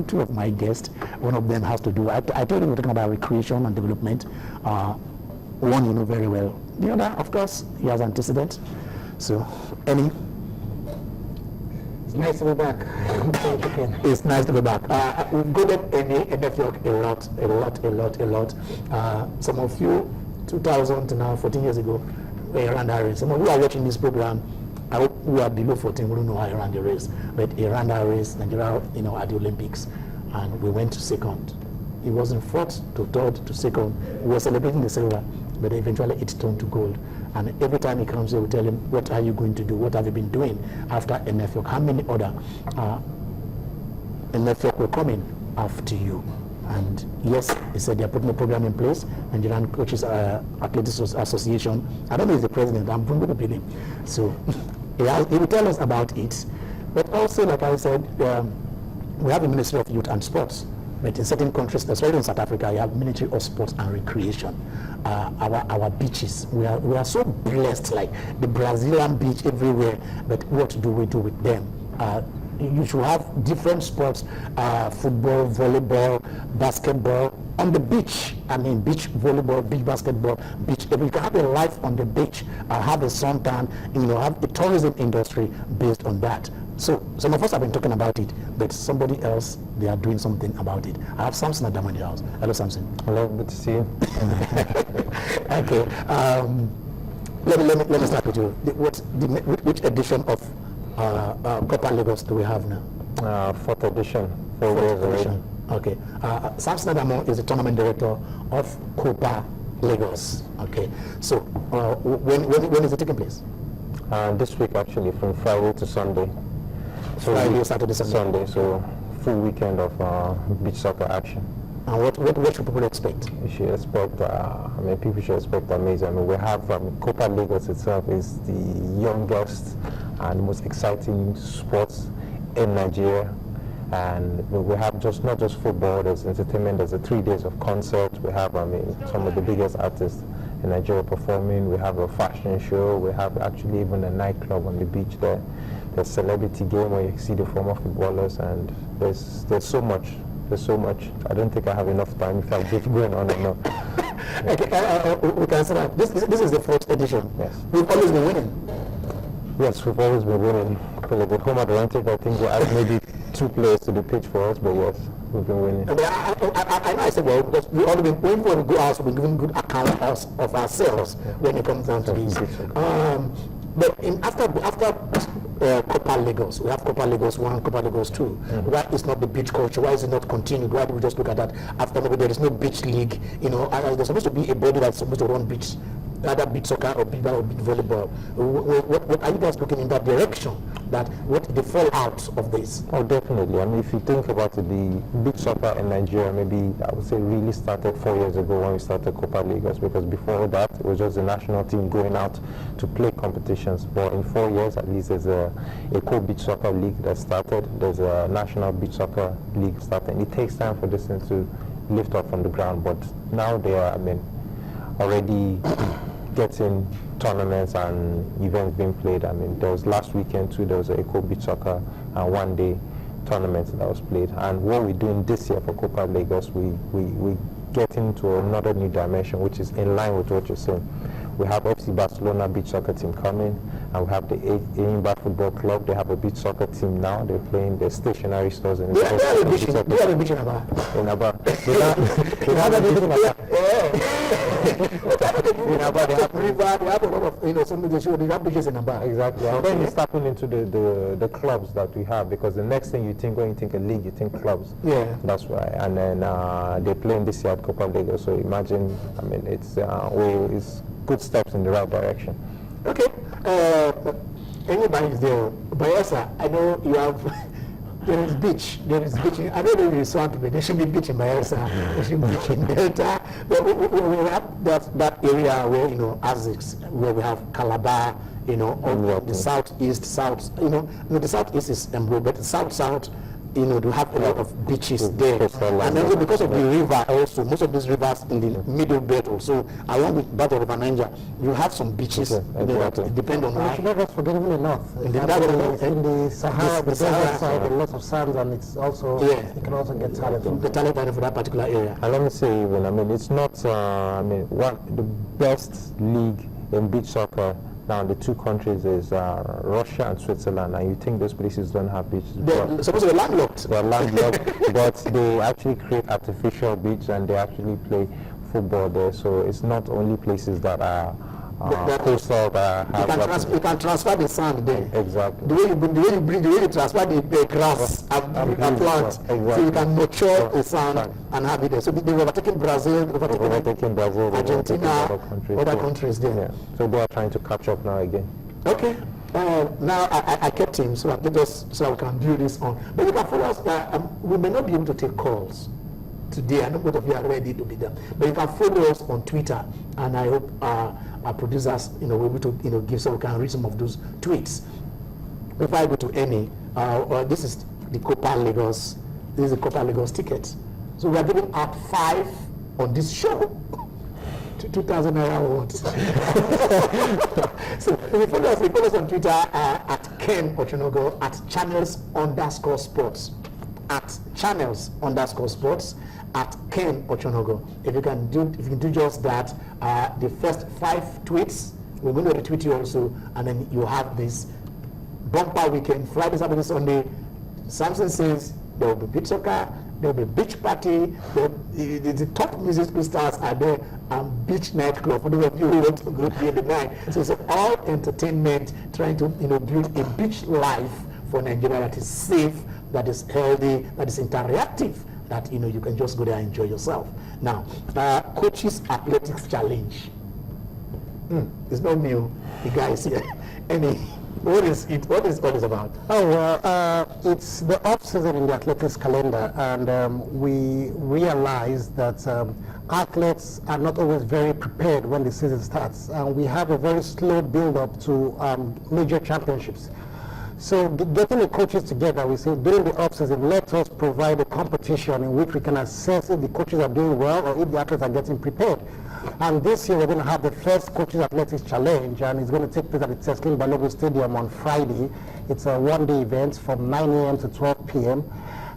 two of my guests. One of them has to do, I told you we're talking about recreation and development. One you know very well. The other, of course, he has antecedent. So, any? It's nice to be back. It's nice to be back. We've got any NFL a lot. Some of you, 2000 to now, 14 years ago, were around that race. Some of you are watching this program. I hope we are below 14. We don't know how I ran the race, but he ran that race, Nigeria, at the Olympics, and we went to second. It wasn't fourth to third to second. We were celebrating the silver, but eventually it turned to gold. And every time he comes here, we tell him, what are you going to do? What have you been doing after NFL? How many other NFL will come in after you? And yes, he said they're putting a program in place, Nigerian Coaches Athletics Association. I don't know if he's the president, I'm going to be him. So he will tell us about it. But also, like I said, we have a Ministry of Youth and Sports. But in certain countries, especially in South Africa, you have Ministry of Sports and Recreation. Our beaches, we are so blessed, like the Brazilian beach everywhere. But what do we do with them? You should have different sports, football, volleyball, basketball on the beach. I mean, beach volleyball, beach basketball, beach. You can have a life on the beach, have a suntan, have the tourism industry based on that. So some of us have been talking about it, but somebody else, they are doing something about it. I have Samson Adamo in the house. Hello, Samson. Hello, good to see you. Okay. Let me start with you. Which edition of Copa Lagos do we have now? Fourth edition. 4 years already. Okay. Samson Adamo is the tournament director of Copa Lagos. Okay. So when is it taking place? This week, actually, from Friday to Sunday. So Friday, Saturday, Sunday. So full weekend of beach soccer action. And what should people expect? You should expect, people should expect amazing. We have Copa Lagos itself is the youngest and most exciting sports in Nigeria. And we have not just football, there's entertainment, there's 3 days of concerts. We have, some of the biggest artists in Nigeria performing. We have a fashion show. We have actually even a nightclub on the beach there. There's celebrity game where you see the former footballers, and there's so much. There's so much. I don't think I have enough time if I keep going on and on. Okay, we can say that this is the 4th edition. Yes. We've always been winning. Yes, we've always been winning. Because of the home advantage, I think we add maybe 2 players to the pitch for us, but yes, we've been winning. I know I said, well, because we've already been, when we go out, we've been giving good account of ourselves when it comes down to this. But after Copa Lagos, we have Copa Lagos 1, Copa Lagos 2. Why is not the beach culture? Why is it not continued? Why do we just look at that after maybe there is no beach league? There's supposed to be a body that's supposed to run beach, either beach soccer or beach volleyball. What are you guys looking in that direction? What the fallout of this? Oh, definitely. If you think about it, the beach soccer in Nigeria, maybe I would say really started 4 years ago when we started Copa Lagos, because before that it was just the national team going out to play competitions. But in 4 years at least, there's a co-beach soccer league that started. There's a national beach soccer league started. It takes time for this thing to lift up from the ground, but now they are, already getting tournaments and events being played. There was last weekend too, there was a Eco Beach Soccer and 1-day tournament that was played. And what we're doing this year for Copa Lagos, we get into another new dimension, which is in line with what you're saying. We have FC Barcelona beach soccer team coming, and we have the Enyimba Football Club. They have a beach soccer team now. They're playing their stationary stores in They have a beach in Aba. In Aba. They have a beach in Aba. In Aba, they have river. They have a lot of, some of the show. They have beaches in Aba. Exactly. And then it's tapping into the clubs that we have, because the next thing you think when you think a league, you think clubs. Yeah. That's right. And then they're playing this year at Copa Lagos. So imagine, it's good steps in the right direction. Okay. Anybody is there? Bayelsa, I know you have. There is beach. I don't know if you saw it, but there should be beach in Bayelsa. There should be beach in Delta. But we have that area where Azix, where we have Calabar. On the southeast, the southeast is Embu, but the south to have a lot of beaches there. Coastal And also because of the river also, most of these rivers in the middle belt also, along with Battle River Niger, you have some beaches there that depend on We should not just forget even the north. In the Sahara, the desert side, a lot of sand, and it's also, you can also get talent from the talent for that particular area. And let me say even, I mean, it's not, the best league in beach soccer now, the two countries is Russia and Switzerland, and you think those places don't have beaches. They're supposed to be landlocked. They're landlocked, but they actually create artificial beach and they actually play football there. So it's not only places that are coastal that have you can transfer the sand there. Exactly. The way you transfer the grass and plant, exactly. so you can nurture the sand and have it there. So they were overtaking Brazil, overtaking Brazil, Argentina, other countries there. Yeah. So they are trying to catch up now again. Okay. Now I kept him so we can build this on. But you can follow us. We may not be able to take calls today. I know both of you are ready to be there, but you can follow us on Twitter, and I hope our producers, will be able to, give, so we can read some of those tweets. If I go to any, this is the Copa Lagos. This is the Copa Lagos ticket. So we are giving out 5 on this show. 2,000 naira awards. So if you follow us on Twitter at Ken Ochonogo, at channels_sports, at channels_sports, at Ken Ochonogo. If you can do just that, the first 5 tweets, we're going to retweet you also, and then you have this bumper weekend, Friday, Saturday, Sunday. Samson says there will be beach soccer, there will be beach party, the top musical stars are there, and beach nightclub for those of you who want to go here the night. So it's all entertainment, trying to build a beach life for Nigeria that is safe, that is healthy, that is interactive, that you can just go there and enjoy yourself. Now, coaches athletics challenge. It's not new. The guy is here. What is it? What is all this about? Oh, well, it's the off-season in the athletics calendar, and we realize that athletes are not always very prepared when the season starts, and we have a very slow build-up to major championships. So getting the coaches together, we say during the off-season, let us provide a competition in which we can assess if the coaches are doing well or if the athletes are getting prepared. And this year we're going to have the first Coaches Athletics Challenge, and it's going to take place at the Teskin Balogun Stadium on Friday. It's a one-day event from 9 a.m. to 12 p.m.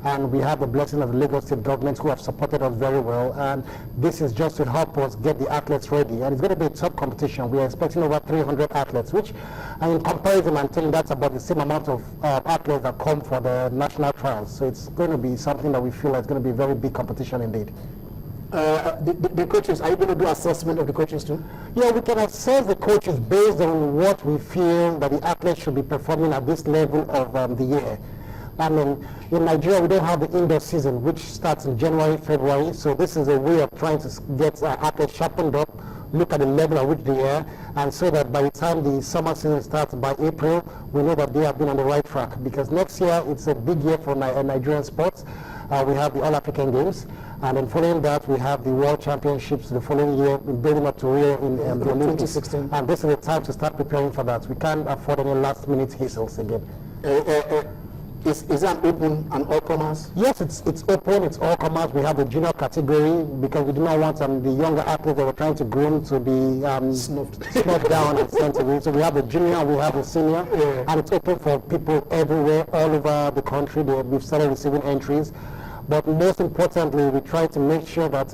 And we have the blessing of the Lagos State government who have supported us very well. And this is just to help us get the athletes ready. And it's going to be a tough competition. We are expecting over 300 athletes, which in comparison, I'm telling you, that's about the same amount of athletes that come for the national trials. So it's going to be something that we feel is going to be a very big competition indeed. The coaches, are you going to do assessment of the coaches too? Yeah, we can assess the coaches based on what we feel that the athletes should be performing at this level of the year. I mean, in Nigeria, we don't have the indoor season, which starts in January, February. So this is a way of trying to get athletes sharpened up, look at the level at which they are, and so that by the time the summer season starts by April, we know that they have been on the right track. Because next year, it's a big year for Nigerian sports. We have the All-African Games, and then following that, we have the World Championships the following year, building up to Rio in the Olympics. 2016. And this is the time to start preparing for that. We can't afford any last-minute hassles again. Is that open and all comers? Yes, it's open, it's all comers. We have the junior category because we do not want the younger athletes that we're trying to groom to be snuffed down and sent away. So we have the junior, we have the senior, and it's open for people everywhere, all over the country. We've started receiving entries. But most importantly, we try to make sure that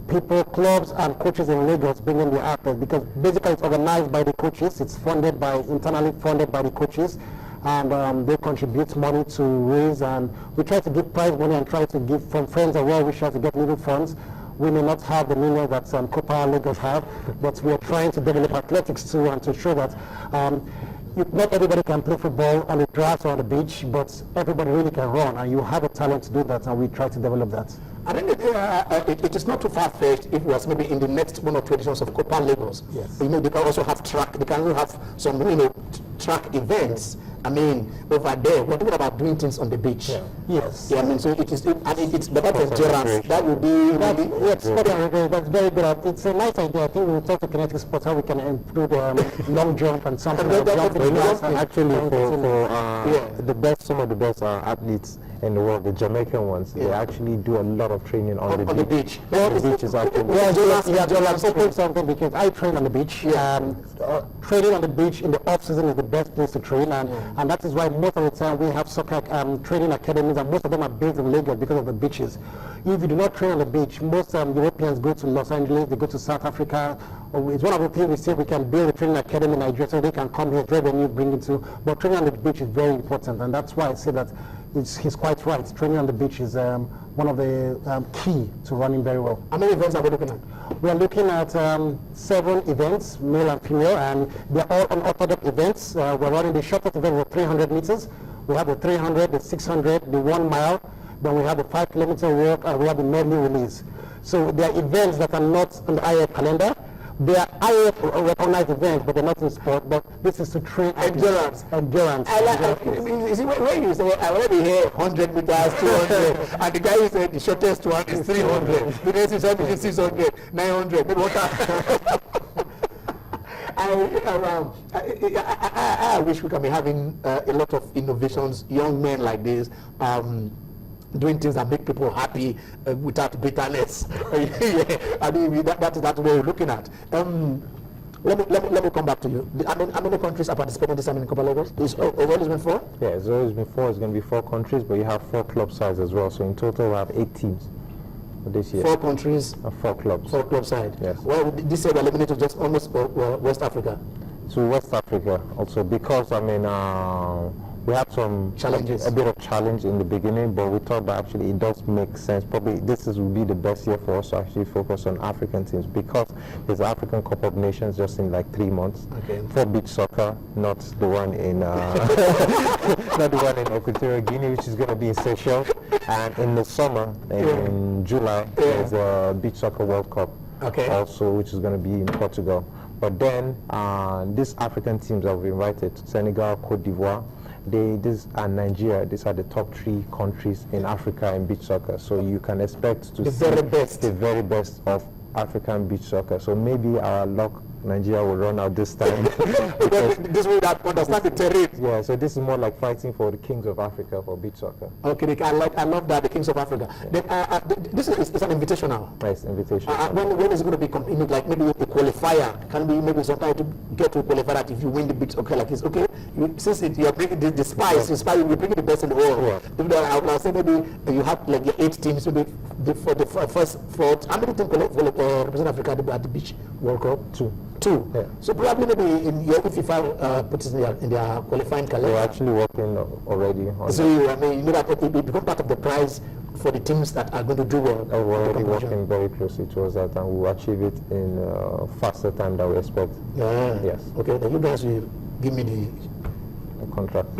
people, clubs, and coaches in Lagos bring in the athletes, because basically it's organized by the coaches. It's internally funded by the coaches. And they contribute money to raise, and we try to give prize money and try to give from friends and well-wishers to get little funds. We may not have the millions that Copa Lagos have, but we are trying to develop athletics too, and to show that not everybody can play football on the grass or on the beach, but everybody really can run, and you have a talent to do that, and we try to develop that. I think it is not too far-fetched if it was maybe in the next 1 or 2 editions of Copa Lagos. Yes. They can also have track. They can also have some track events. I mean, over there, we're talking about doing things on the beach. Yeah. Yes. Yeah, I mean, so it's better for endurance. That would be that's very good. It's a nice idea. I think we'll talk to Kinetic Sports how we can improve long jump and something. Actually, for some of the best athletes in the world, the Jamaican ones. They actually do a lot of training on the beach. The beach is actually... I'm saying something because I train on the beach. Training on the beach in the off-season is the best place to train, and that is why most of the time we have soccer training academies, and most of them are based in Lagos because of the beaches. If you do not train on the beach, most Europeans go to Los Angeles, they go to South Africa. It's one of the things we say we can build a training academy in Nigeria so they can come here, revenue, bring it to. But training on the beach is very important, and that's why I say that he's quite right. Training on the beach is one of the key to running very well. How many events are we looking at? We are looking at 7 events, male and female, and they're all unorthodox events. We're running the shortest event of 300 meters. We have the 300, the 600, the 1 mile. Then we have the 5 kilometer walk, and we have the medley release. So there are events that are not on the IF calendar. They are IF recognized events, but they're not in sport. But this is to train endurance. You see, when you say, I already hear 100 meters, 200, and the guy who said the shortest one is 300, the next is 600, 900, maybe what I wish we can be having a lot of innovations, young men like this, doing things that make people happy without bitterness. I mean, that's what we're looking at. Let me come back to you. How many countries are participating this time in Copa Lagos? It's always been 4? Yeah, it's always been 4. It's going to be 4 countries, but you have 4 club sides as well. So in total, we have 8 teams this year. 4 countries? 4 clubs. 4 club side. Yes. Well, this year we're limited to just almost West Africa. To West Africa also, because I mean, we had some challenges, a bit of challenge in the beginning, but we thought that actually it does make sense. Probably will be the best year for us to actually focus on African teams, because there's African Cup of Nations just in like 3 months. Okay. For beach soccer, not the one in not the one in Equatorial Guinea, which is going to be in Seychelles, and in the summer, in July, there's a beach soccer World Cup. Okay. Also, which is going to be in Portugal. But then these African teams that we've invited, Senegal, Cote d'Ivoire, this and Nigeria, these are the top 3 countries in Africa in beach soccer. So you can expect to see the very best of African beach soccer. So maybe our luck, Nigeria will run out this time. This way that understand the terrain. Yeah, so this is more like fighting for the kings of Africa for beach soccer. Okay, I love that, the kings of Africa. Yeah. Then, this is an invitational. Nice invitation. When is it going to be competing? Like maybe a qualifier? Can be maybe sometime to get to a qualifier that if you win the beach soccer like this, okay? Since you're bringing the spice, you're bringing the best in the world. Yeah. I'll say maybe you have like your 8 teams. Maybe for the first 4. How many teams represent Africa at the beach World Cup? 2. Yeah. So probably maybe if FIFA puts it in their qualifying calendar. We're actually working already on so you know that it will become part of the prize for the teams that are going to do well. We're already working very closely towards that, and we'll achieve it in faster time than we expect. Yeah. Yes. Okay, then you guys will give me the contract.